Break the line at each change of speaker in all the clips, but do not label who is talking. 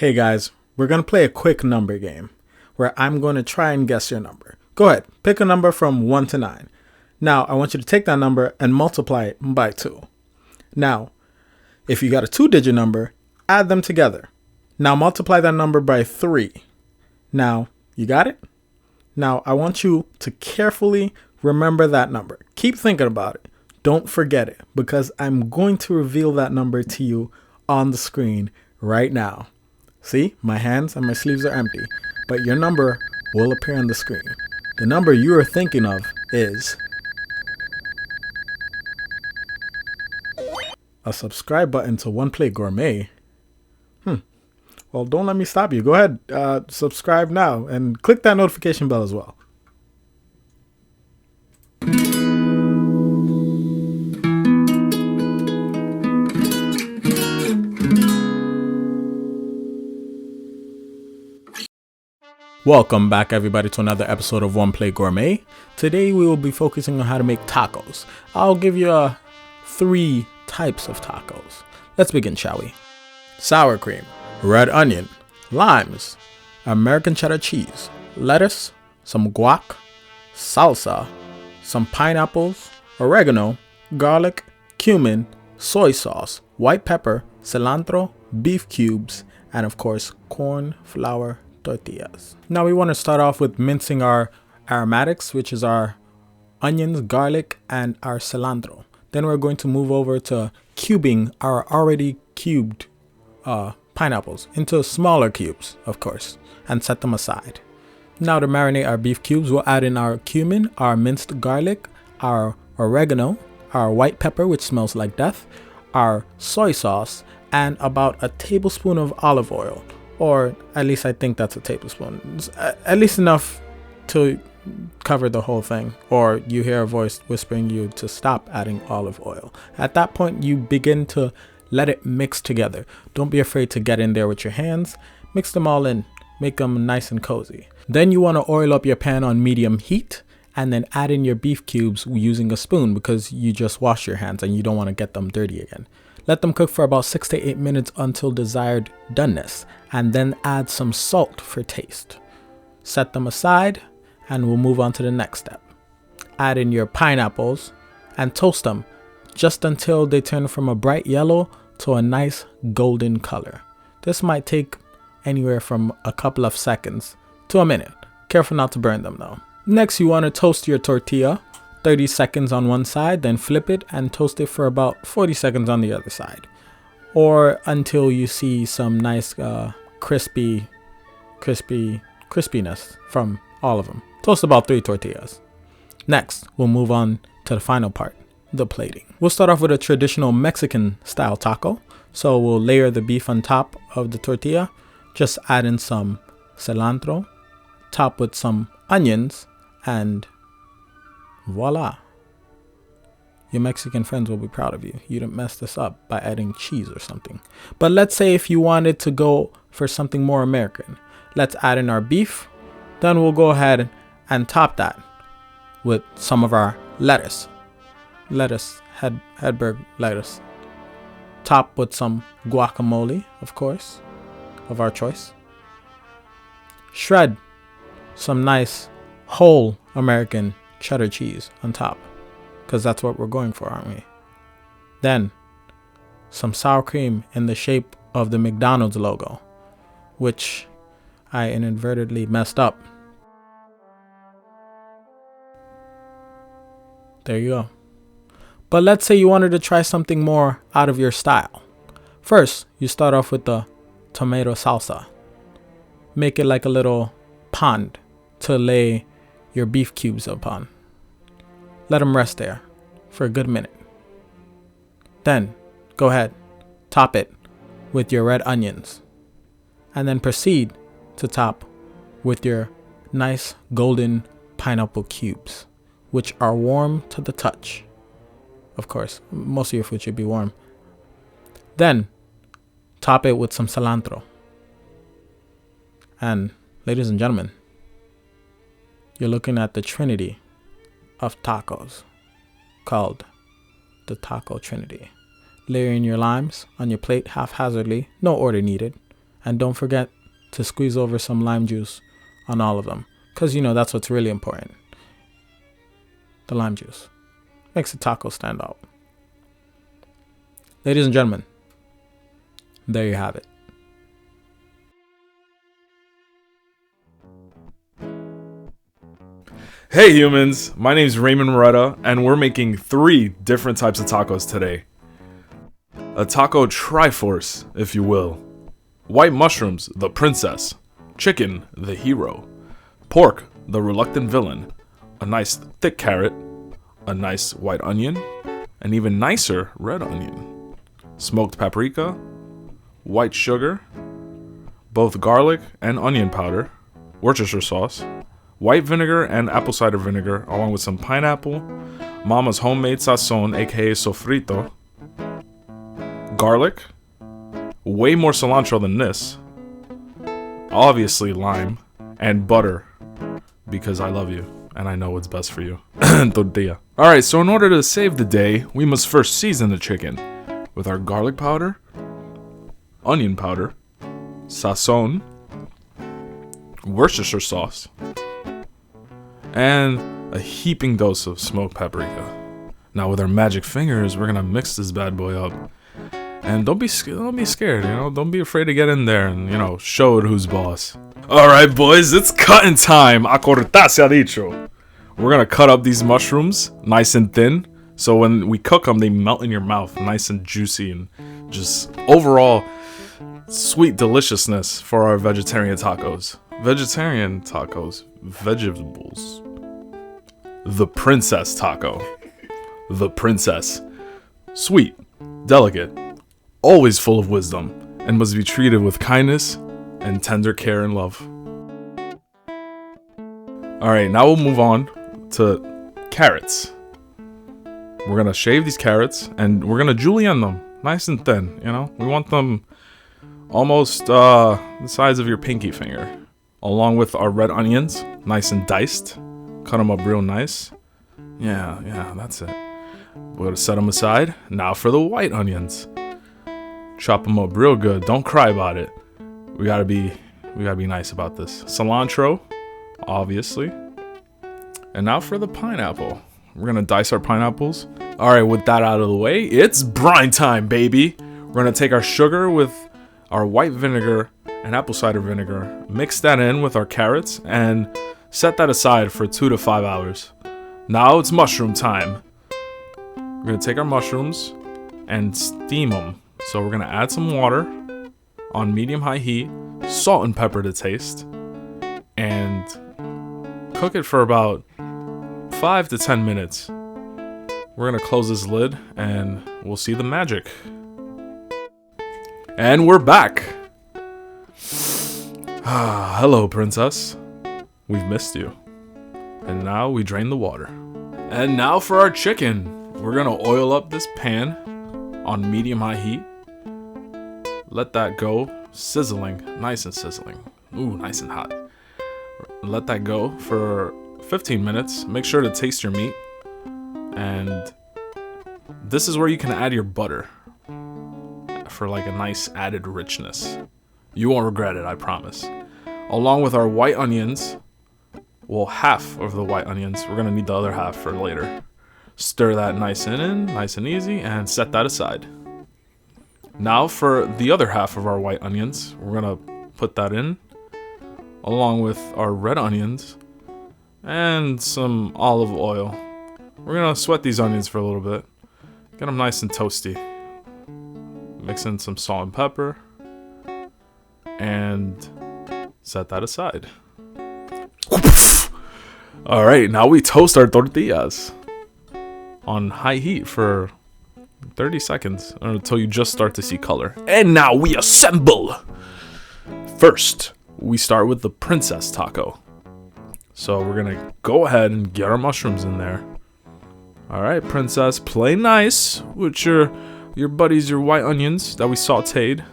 Hey guys, we're going to play a quick number game where I'm going to try and guess your number. Go ahead, pick a number from 1 to 9. Now, I want you to take that number and multiply it by 2. Now, if you got a 2-digit number, add them together. Now, multiply that number by 3. Now, you got it? Now, I want you to carefully remember that number. Keep thinking about it. Don't forget it, because I'm going to reveal that number to you on the screen right now. See, my hands and my sleeves are empty, but your number will appear on the screen. The number you are thinking of is a subscribe button to One Plate Gourmet. Well, don't let me stop you. Go ahead, subscribe now and click that notification bell as well. Welcome back everybody to another episode of One Plate Gourmet. Today we will be focusing on how to make tacos. I'll give you 3 types of tacos. Let's begin, shall we? Sour cream, red onion, limes, American cheddar cheese, lettuce, some guac, salsa, some pineapples, oregano, garlic, cumin, soy sauce, white pepper, cilantro, beef cubes, and of course corn flour tortillas. Now we want to start off with mincing our aromatics, which is our onions, garlic, and our cilantro. Then we're going to move over to cubing our already cubed pineapples into smaller cubes, of course, and set them aside. Now to marinate our beef cubes, we'll add in our cumin, our minced garlic, our oregano, our white pepper, which smells like death, our soy sauce, and about a tablespoon of olive oil. Or at least I think that's a tablespoon. It's at least enough to cover the whole thing. Or you hear a voice whispering you to stop adding olive oil. At that point, you begin to let it mix together. Don't be afraid to get in there with your hands. Mix them all in. Make them nice and cozy. Then you want to oil up your pan on medium heat. And then add in your beef cubes using a spoon because you just washed your hands and you don't want to get them dirty again. Let them cook for about 6 to 8 minutes until desired doneness, and then add some salt for taste. Set them aside, and we'll move on to the next step. Add in your pineapples and toast them just until they turn from a bright yellow to a nice golden color. This might take anywhere from a couple of seconds to a minute. Careful not to burn them though. Next, you want to toast your tortilla. 30 seconds on one side, then flip it and toast it for about 40 seconds on the other side, or until you see some nice crispiness from all of them. Toast about 3 tortillas. Next, we'll move on to the final part, the plating. We'll start off with a traditional Mexican style taco. So we'll layer the beef on top of the tortilla, just add in some cilantro, top with some onions, and voila. Your Mexican friends will be proud of you. You didn't mess this up by adding cheese or something. But let's say if you wanted to go for something more American, let's add in our beef. Then we'll go ahead and top that with some of our lettuce. Hedberg lettuce. Top with some guacamole, of course, of our choice. Shred some nice whole American cheddar cheese on top, because that's what we're going for, aren't we? Then some sour cream in the shape of the McDonald's logo, which I inadvertently messed up. There you go. But let's say you wanted to try something more out of your style. First, you start off with the tomato salsa. Make it like a little pond to lay your beef cubes upon. Let them rest there for a good minute. Then go ahead, top it with your red onions, and then proceed to top with your nice golden pineapple cubes, which are warm to the touch. Of course, most of your food should be warm. Then top it with some cilantro. And ladies and gentlemen, you're looking at the Trinity of tacos, called the Taco Trinity. Layering your limes on your plate haphazardly, no order needed, And don't forget to squeeze over some lime juice on all of them, because that's what's really important. The lime juice makes the taco stand out. Ladies and gentlemen, there you have it.
Hey humans, my name's Raymond Moretta, and we're making 3 different types of tacos today. A taco Triforce, if you will. White mushrooms, the princess. Chicken, the hero. Pork, the reluctant villain. A nice thick carrot. A nice white onion. An even nicer red onion. Smoked paprika. White sugar. Both garlic and onion powder. Worcester sauce. White vinegar and apple cider vinegar, along with some pineapple, Mama's homemade sazon, aka sofrito, garlic, way more cilantro than this, obviously lime, and butter, because I love you, and I know what's best for you, tortilla. Alright, so in order to save the day, we must first season the chicken with our garlic powder, onion powder, sazon, Worcestershire sauce, and a heaping dose of smoked paprika. Now with our magic fingers, we're gonna mix this bad boy up. And don't be scared, don't be afraid to get in there and, show it who's boss. Alright boys, it's cutting time. A cortar se ha dicho. We're gonna cut up these mushrooms nice and thin, so when we cook them, they melt in your mouth, nice and juicy, and just overall sweet deliciousness for our vegetarian tacos. Vegetarian tacos, vegetables. The princess taco. The princess. Sweet, delicate, always full of wisdom, and must be treated with kindness and tender care and love. Alright, now we'll move on to carrots. We're gonna shave these carrots and we're gonna julienne them nice and thin, We want them almost the size of your pinky finger. Along with our red onions, nice and diced. Cut them up real nice. Yeah, that's it. We're gonna set them aside. Now for the white onions. Chop them up real good. Don't cry about it. We gotta be nice about this. Cilantro, obviously. And now for the pineapple. We're gonna dice our pineapples. Alright, with that out of the way, it's brine time, baby. We're gonna take our sugar with our white vinegar and apple cider vinegar, mix that in with our carrots, and set that aside for 2 to 5 hours. Now it's mushroom time. We're gonna take our mushrooms and steam them. So we're gonna add some water on medium-high heat, salt and pepper to taste, and cook it for about 5 to 10 minutes. We're gonna close this lid and we'll see the magic. And we're back. Hello, princess. We've missed you. And now we drain the water. And now for our chicken. We're gonna oil up this pan on medium-high heat. Let that go sizzling, nice and sizzling. Ooh, nice and hot. Let that go for 15 minutes. Make sure to taste your meat. And this is where you can add your butter for like a nice added richness. You won't regret it, I promise. Along with our white onions, well, half of the white onions. We're gonna need the other half for later. Stir that nice and easy, and set that aside. Now for the other half of our white onions, we're gonna put that in, along with our red onions and some olive oil. We're gonna sweat these onions for a little bit, get them nice and toasty. Mix in some salt and pepper, and set that aside. Alright, now we toast our tortillas on high heat for 30 seconds until you just start to see color. And now we assemble! First, we start with the princess taco. So we're gonna go ahead and get our mushrooms in there. Alright, princess, play nice with your buddies, your white onions that we sauteed.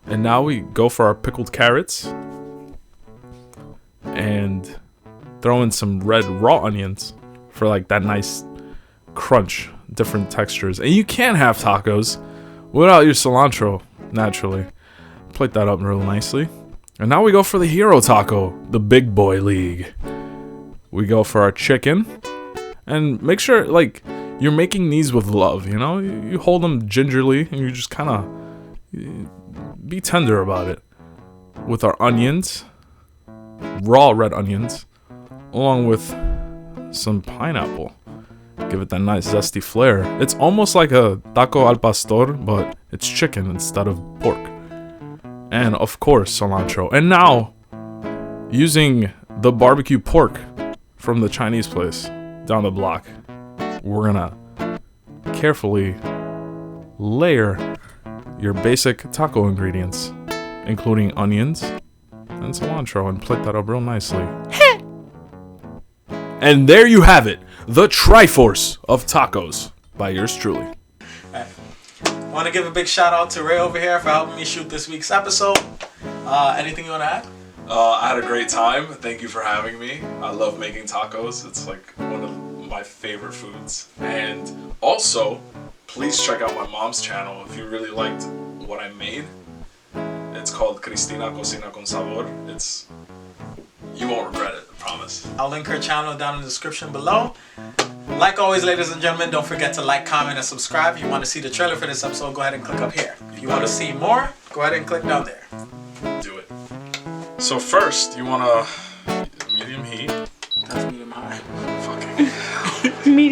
And now we go for our pickled carrots. And throw in some red raw onions for like that nice crunch, different textures. And you can't have tacos without your cilantro, naturally. Plate that up real nicely. And now we go for the hero taco, the big boy league. We go for our chicken. And make sure, like, you're making these with love, you know? You hold them gingerly and you just kind of be tender about it. With our onions, raw red onions, along with some pineapple. Give it that nice zesty flair. It's almost like a taco al pastor, but it's chicken instead of pork. And of course, cilantro. And now, using the barbecue pork from the Chinese place down the block, we're gonna carefully layer your basic taco ingredients, including onions and cilantro, and plate that up real nicely. And there you have it, the Triforce of Tacos by yours truly.
Want to give a big shout out to Ray over here for helping me shoot this week's episode. Anything you want to add?
I had a great time. Thank you for having me. I love making tacos. It's like one of my favorite foods. And also, please check out my mom's channel if you really liked what I made. It's called CRISTINA, Cocina con Sabor. You won't regret it, I promise.
I'll link her channel down in the description below. Like always, ladies and gentlemen, don't forget to like, comment, and subscribe. If you want to see the trailer for this episode, go ahead and click up here. If you want to see more, go ahead and click down there.
Do it. So first, you want to medium heat.
That's medium